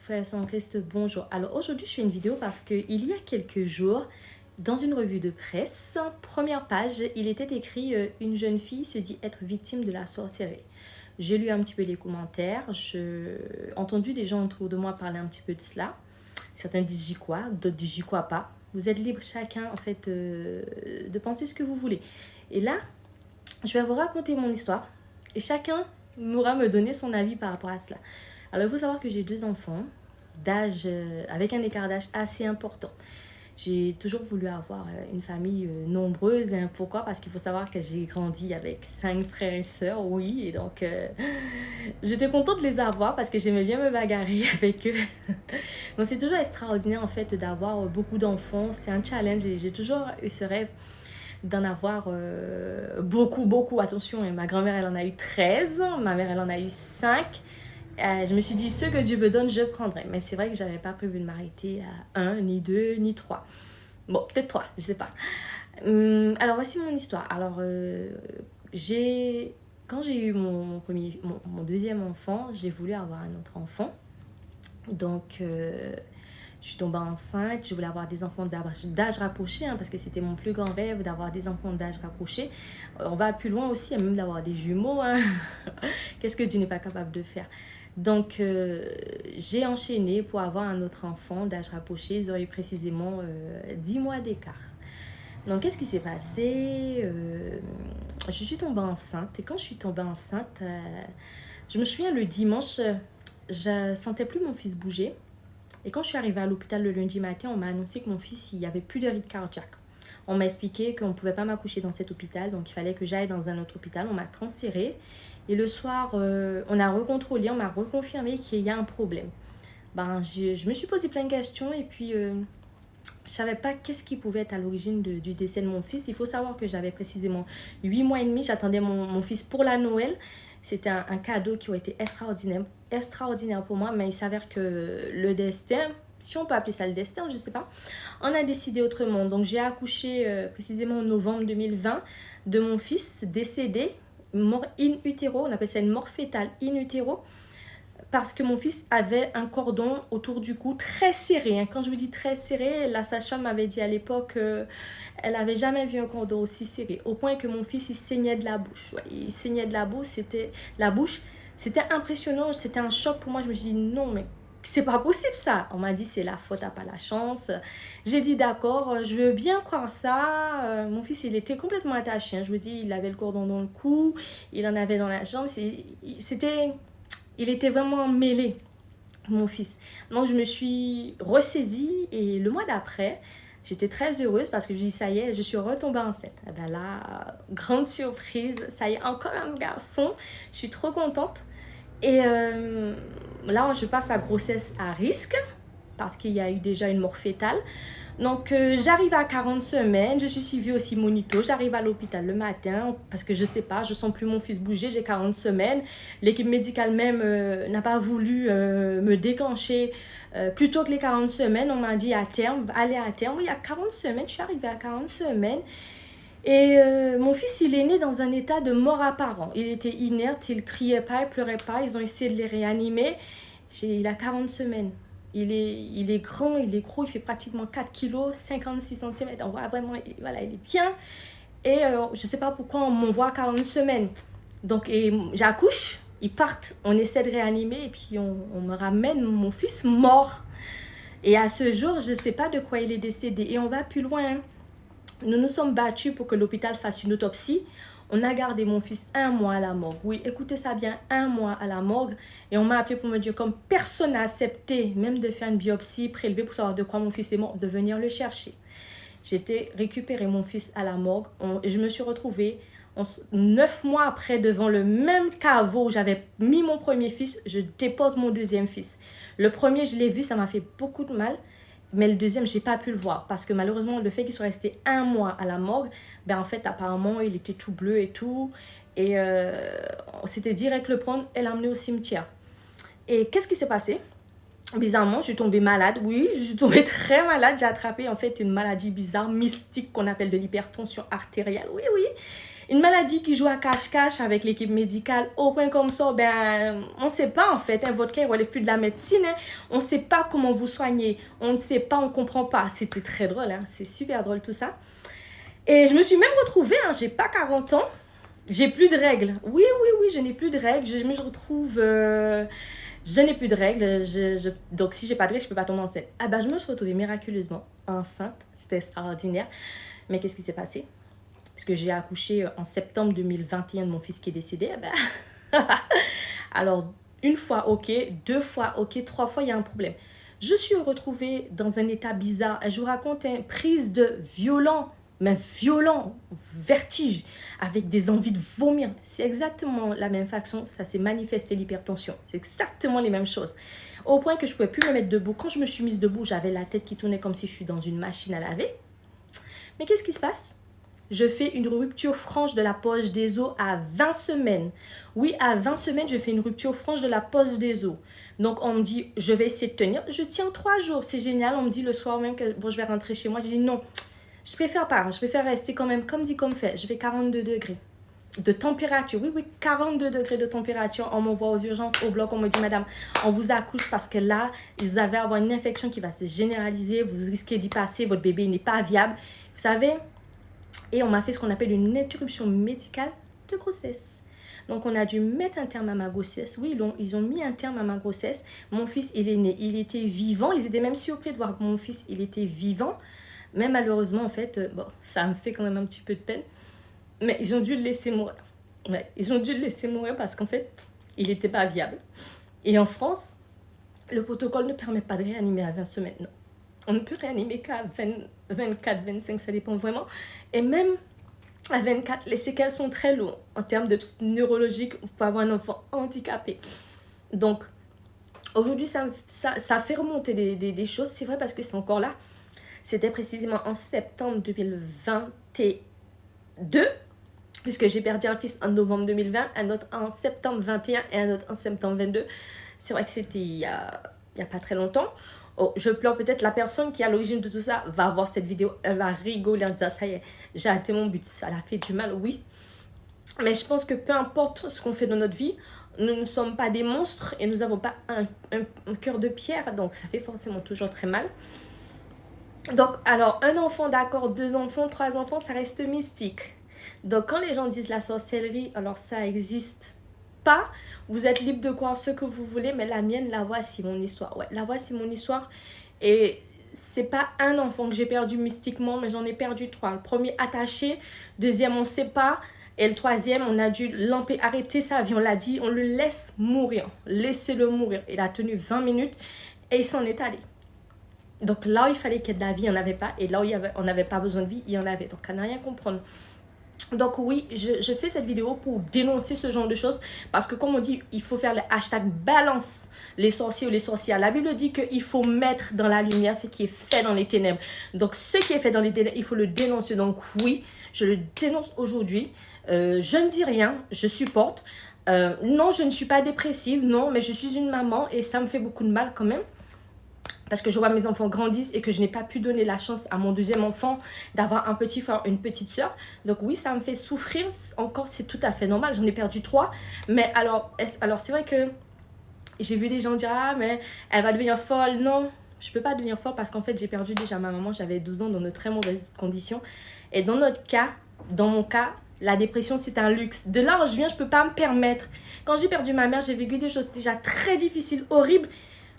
Frères en Christ, bonjour. Alors aujourd'hui, je fais une vidéo parce qu'il y a quelques jours, dans une revue de presse, première page, il était écrit une jeune fille se dit être victime de la sorcellerie. J'ai lu un petit peu les commentaires, j'ai entendu des gens autour de moi parler un petit peu de cela. Certains disent j'y crois, d'autres disent j'y crois pas. Vous êtes libre chacun en fait de penser ce que vous voulez. Et là, je vais vous raconter mon histoire et chacun pourra me donner son avis par rapport à cela. Alors, il faut savoir que j'ai 2 enfants d'âge, avec un écart d'âge assez important. J'ai toujours voulu avoir une famille nombreuse. Hein. Pourquoi? Parce qu'il faut savoir que j'ai grandi avec 5 frères et sœurs, oui. Et donc, j'étais contente de les avoir parce que j'aimais bien me bagarrer avec eux. Donc, c'est toujours extraordinaire, en fait, d'avoir beaucoup d'enfants. C'est un challenge et j'ai toujours eu ce rêve d'en avoir beaucoup. Attention, hein, ma grand-mère, elle en a eu 13. Ma mère, elle en a eu 5. Je me suis dit, ce que Dieu me donne, je prendrai. Mais c'est vrai que je n'avais pas prévu de m'arrêter à 1, ni 2, ni 3. Bon, peut-être 3, je ne sais pas. Alors, voici mon histoire. Alors, quand j'ai eu mon deuxième enfant, j'ai voulu avoir un autre enfant. Donc, je suis tombée enceinte. Je voulais avoir des enfants d'âge rapproché, hein, parce que c'était mon plus grand rêve d'avoir des enfants d'âge rapproché. On va plus loin aussi, même d'avoir des jumeaux. Hein. Qu'est-ce que Dieu n'est pas capable de faire? Donc, j'ai enchaîné pour avoir un autre enfant d'âge rapproché. Ils auraient eu précisément 10 mois d'écart. Donc, qu'est-ce qui s'est passé? Je suis tombée enceinte. Et quand je suis tombée enceinte, je me souviens le dimanche, je ne sentais plus mon fils bouger. Et quand je suis arrivée à l'hôpital le lundi matin, on m'a annoncé que mon fils, il n'y avait plus de rythme cardiaque. On m'a expliqué qu'on ne pouvait pas m'accoucher dans cet hôpital, donc il fallait que j'aille dans un autre hôpital. On m'a transférée. Et le soir, on a recontrôlé, on m'a reconfirmé qu'il y a un problème. Je me suis posé plein de questions et puis je ne savais pas qu'est-ce qui pouvait être à l'origine du décès de mon fils. Il faut savoir que j'avais précisément 8 mois et demi. J'attendais mon fils pour la Noël. C'était un cadeau qui a été extraordinaire pour moi, mais il s'avère que le destin, si on peut appeler ça le destin, je ne sais pas, on a décidé autrement. Donc j'ai accouché précisément en novembre 2020 de mon fils décédé, mort in utero, on appelle ça une mort fétale in utero, parce que mon fils avait un cordon autour du cou très serré. Hein. Quand je vous dis très serré, la sage-femme m'avait dit à l'époque, elle n'avait jamais vu un cordon aussi serré, au point que mon fils, il saignait de la bouche. Ouais, il saignait de la bouche, c'était impressionnant, c'était un choc pour moi. Je me suis dit, non, mais c'est pas possible ça. On m'a dit, c'est la faute à pas la chance. J'ai dit, d'accord, je veux bien croire ça. Mon fils, il était complètement attaché. Hein. Je me dis, il avait le cordon dans le cou, il en avait dans la jambe. Il était vraiment mêlé, mon fils. Donc, je me suis ressaisie et le mois d'après, j'étais très heureuse parce que je dis, ça y est, je suis retombée enceinte. Et bien là, grande surprise, ça y est, encore un garçon. Je suis trop contente. Et là, je passe à grossesse à risque parce qu'il y a eu déjà une mort fétale. Donc, j'arrive à 40 semaines, je suis suivie aussi monito, j'arrive à l'hôpital le matin parce que je sais pas, je sens plus mon fils bouger, j'ai 40 semaines. L'équipe médicale même n'a pas voulu me déclencher plus tôt que les 40 semaines. On m'a dit à terme, allez à terme. Oui, à 40 semaines, je suis arrivée à 40 semaines. Et mon fils, il est né dans un état de mort apparent. Il était inerte, il criait pas, il pleurait pas. Ils ont essayé de les réanimer. Il a 40 semaines. Il est grand, il est gros, il fait pratiquement 4 kg, 56 cm. On voit vraiment, voilà, il est bien. Et je ne sais pas pourquoi on m'envoie 40 semaines. Donc, j'accouche, ils partent, on essaie de réanimer et puis on me ramène mon fils mort. Et à ce jour, je ne sais pas de quoi il est décédé. Et on va plus loin. Nous nous sommes battus pour que l'hôpital fasse une autopsie. On a gardé mon fils 1 mois à la morgue. Oui, écoutez ça bien, 1 mois à la morgue. Et on m'a appelé pour me dire, comme personne n'a accepté, même de faire une biopsie prélevée pour savoir de quoi mon fils est mort, de venir le chercher. J'ai été récupérer mon fils à la morgue. Je me suis retrouvée 9 mois après devant le même caveau où j'avais mis mon premier fils. Je dépose mon deuxième fils. Le premier, je l'ai vu, ça m'a fait beaucoup de mal. Mais le deuxième, je n'ai pas pu le voir parce que malheureusement, le fait qu'il soit resté 1 mois à la morgue, en fait, apparemment, il était tout bleu et tout. Et c'était direct le prendre et l'emmener au cimetière. Et qu'est-ce qui s'est passé? Bizarrement, je suis tombée malade. Oui, je suis tombée très malade. J'ai attrapé en fait une maladie bizarre, mystique, qu'on appelle de l'hypertension artérielle. Oui. Une maladie qui joue à cache-cache avec l'équipe médicale au point comme ça, ben, on ne sait pas en fait, hein, votre cas il relève plus de la médecine, hein, on ne sait pas comment vous soigner, on ne sait pas, on ne comprend pas. C'était très drôle, hein, c'est super drôle tout ça. Et je me suis même retrouvée, hein, j'ai pas 40 ans, j'ai plus de règles. Oui, je n'ai plus de règles, je me retrouve... je n'ai plus de règles, donc si j'ai pas de règles, je peux pas tomber enceinte. Ah ben, je me suis retrouvée miraculeusement enceinte, c'était extraordinaire. Mais qu'est-ce qui s'est passé? Parce que j'ai accouché en septembre 2021 de mon fils qui est décédé. Ben... Alors, une fois, ok, deux fois, ok, trois fois, il y a un problème. Je suis retrouvée dans un état bizarre. Je vous raconte une prise de violent vertige, avec des envies de vomir. C'est exactement la même façon, ça s'est manifesté l'hypertension. C'est exactement les mêmes choses. Au point que je ne pouvais plus me mettre debout. Quand je me suis mise debout, j'avais la tête qui tournait comme si je suis dans une machine à laver. Mais qu'est-ce qui se passe? Je fais une rupture franche de la poche des os à 20 semaines. Oui, à 20 semaines, je fais une rupture franche de la poche des os. Donc, on me dit, je vais essayer de tenir. Je tiens 3 jours, c'est génial. On me dit le soir même que bon, je vais rentrer chez moi. Je dis non, je préfère pas. Je préfère rester quand même comme dit, comme fait. Je fais 42 degrés de température. Oui, 42 degrés de température. On m'envoie aux urgences, au bloc. On me dit, madame, on vous accouche parce que là, vous allez avoir une infection qui va se généraliser. Vous risquez d'y passer. Votre bébé n'est pas viable. Vous savez... Et on m'a fait ce qu'on appelle une interruption médicale de grossesse. Donc, on a dû mettre un terme à ma grossesse. Oui, ils ont mis un terme à ma grossesse. Mon fils, il est né, il était vivant. Ils étaient même surpris de voir que mon fils, il était vivant. Mais malheureusement, en fait, bon, ça me fait quand même un petit peu de peine. Mais ils ont dû le laisser mourir. Ouais, ils ont dû le laisser mourir parce qu'en fait, il n'était pas viable. Et en France, le protocole ne permet pas de réanimer à 20 semaines. Non. On ne peut réanimer qu'à 24, 25, ça dépend vraiment. Et même à 24, les séquelles sont très lourdes. En termes de neurologique, vous pouvez avoir un enfant handicapé. Donc, aujourd'hui, ça fait remonter des choses. C'est vrai parce que c'est encore là. C'était précisément en septembre 2022, puisque j'ai perdu un fils en novembre 2020, un autre en septembre 21 et un autre en septembre 22. C'est vrai que c'était il y a pas très longtemps. Oh, je pleure peut-être, la personne qui est à l'origine de tout ça va voir cette vidéo, elle va rigoler en disant ça y est, j'ai atteint mon but, ça l'a fait du mal, oui. Mais je pense que peu importe ce qu'on fait dans notre vie, nous ne sommes pas des monstres et nous n'avons pas un cœur de pierre, donc ça fait forcément toujours très mal. Donc, alors, un enfant, d'accord, 2 enfants, 3 enfants, ça reste mystique. Donc, quand les gens disent la sorcellerie, alors ça existe pas. Vous êtes libre de croire ce que vous voulez, mais la mienne, la voici mon histoire. Ouais, la voici mon histoire. Et c'est pas un enfant que j'ai perdu mystiquement, mais j'en ai perdu 3. Le premier attaché, deuxième on sait pas, et le troisième on a dû arrêter sa vie. On l'a dit, on le laisse mourir, laissez-le mourir. Il a tenu 20 minutes et il s'en est allé. Donc là où il fallait qu'il y ait de la vie, il n'y en avait pas. Et là où on n'avait pas besoin de vie, il y en avait. Donc à ne rien comprendre. Donc oui, je fais cette vidéo pour dénoncer ce genre de choses. Parce que comme on dit, il faut faire le hashtag balance les sorciers ou les sorcières. La Bible dit qu'il faut mettre dans la lumière ce qui est fait dans les ténèbres. Donc ce qui est fait dans les ténèbres, il faut le dénoncer. Donc oui, je le dénonce aujourd'hui. Je ne dis rien, je supporte. Non, je ne suis pas dépressive, non, mais je suis une maman et ça me fait beaucoup de mal quand même. Parce que je vois mes enfants grandissent et que je n'ai pas pu donner la chance à mon deuxième enfant d'avoir un petit frère, une petite soeur. Donc oui, ça me fait souffrir. Encore, c'est tout à fait normal. J'en ai perdu 3. Mais alors c'est vrai que j'ai vu des gens dire « Ah, mais elle va devenir folle. » Non, je ne peux pas devenir folle parce qu'en fait, j'ai perdu déjà ma maman. J'avais 12 ans dans de très mauvaises conditions. Et dans notre cas, dans mon cas, la dépression, c'est un luxe. De là où je viens, je ne peux pas me permettre. Quand j'ai perdu ma mère, j'ai vécu des choses déjà très difficiles, horribles.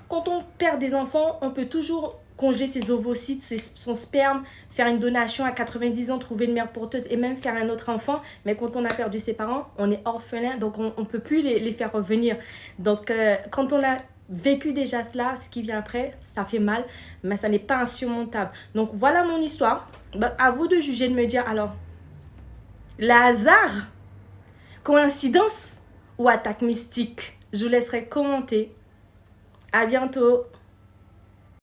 Quand on perd des enfants, on peut toujours congeler ses ovocytes, son sperme, faire une donation à 90 ans, trouver une mère porteuse et même faire un autre enfant. Mais quand on a perdu ses parents, on est orphelin, donc on ne peut plus les faire revenir. Donc, quand on a vécu déjà cela, ce qui vient après, ça fait mal, mais ça n'est pas insurmontable. Donc, voilà mon histoire. Ben, à vous de juger, de me dire, alors, le hasard, coïncidence ou attaque mystique? Je vous laisserai commenter. À bientôt.